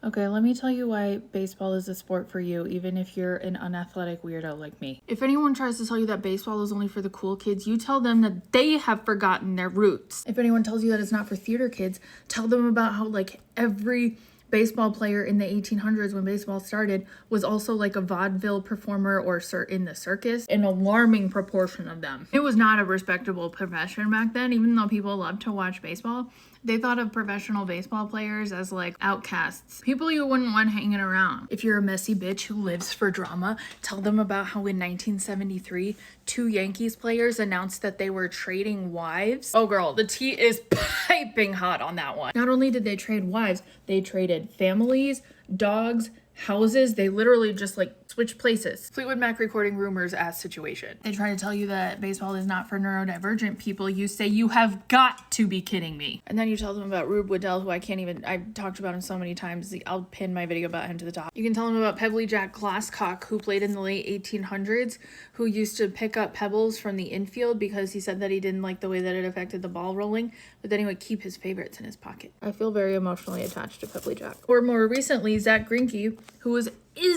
Okay, let me tell you why baseball is a sport for you, even if you're an unathletic weirdo like me. If anyone tries to tell you that baseball is only for the cool kids, you tell them that they have forgotten their roots. If anyone tells you that it's not for theater kids, tell them about how like every baseball player in the 1800s when baseball started was also like a vaudeville performer or in the circus, an alarming proportion of them. It was not a respectable profession back then, even though people loved to watch baseball. They thought of professional baseball players as like outcasts, people you wouldn't want hanging around. If you're a messy bitch who lives for drama, tell them about how in 1973, 2 Yankees players announced that they were trading wives. Oh girl, the tea is piping hot on that one. Not only did they trade wives, they traded families, dogs, houses. They literally just like switch places. Fleetwood Mac recording rumors as situation. They try to tell you that baseball is not for neurodivergent people. You say, you have got to be kidding me. And then you tell them about Rube Waddell, who I've talked about him so many times. I'll pin my video about him to the top. You can tell them about Pebbly Jack Glasscock, who played in the late 1800s, who used to pick up pebbles from the infield because he said that he didn't like the way that it affected the ball rolling, but then he would keep his favorites in his pocket. I feel very emotionally attached to Pebbly Jack. Or more recently, Zach Greinke, who is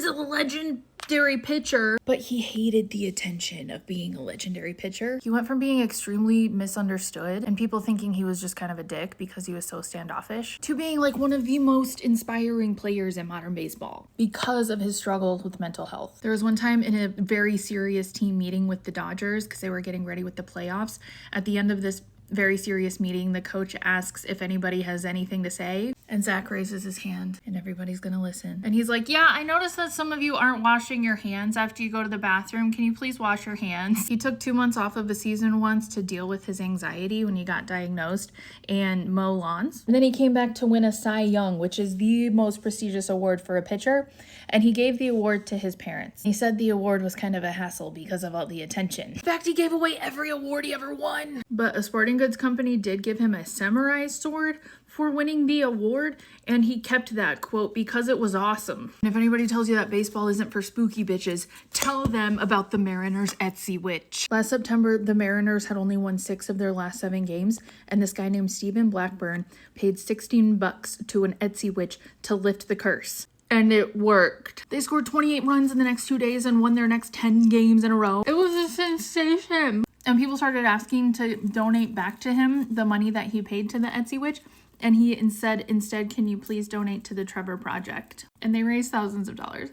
a legendary pitcher, but he hated the attention of being a legendary pitcher. He went from being extremely misunderstood and people thinking he was just kind of a dick because he was so standoffish, to being like one of the most inspiring players in modern baseball because of his struggles with mental health. There was one time in a very serious team meeting with the Dodgers because they were getting ready with the playoffs. At the end of this very serious meeting, the coach asks if anybody has anything to say, and Zach raises his hand and everybody's gonna listen. And he's like, yeah, I noticed that some of you aren't washing your hands after you go to the bathroom. Can you please wash your hands? He took 2 months off of the season once to deal with his anxiety when he got diagnosed and mow lawns. And then he came back to win a Cy Young, which is the most prestigious award for a pitcher. And he gave the award to his parents. He said the award was kind of a hassle because of all the attention. In fact, he gave away every award he ever won. But a sporting goods company did give him a samurai sword for winning the award, and he kept that, quote, because it was awesome. And if anybody tells you that baseball isn't for spooky bitches, tell them about the Mariners' Etsy witch. Last September, the Mariners had only won 6 of their last 7 games, and this guy named Stephen Blackburn paid $16 to an Etsy witch to lift the curse. And it worked. They scored 28 runs in the next 2 days and won their next 10 games in a row. It was a sensation. And people started asking to donate back to him the money that he paid to the Etsy witch. And he instead, can you please donate to the Trevor Project? And they raised thousands of dollars.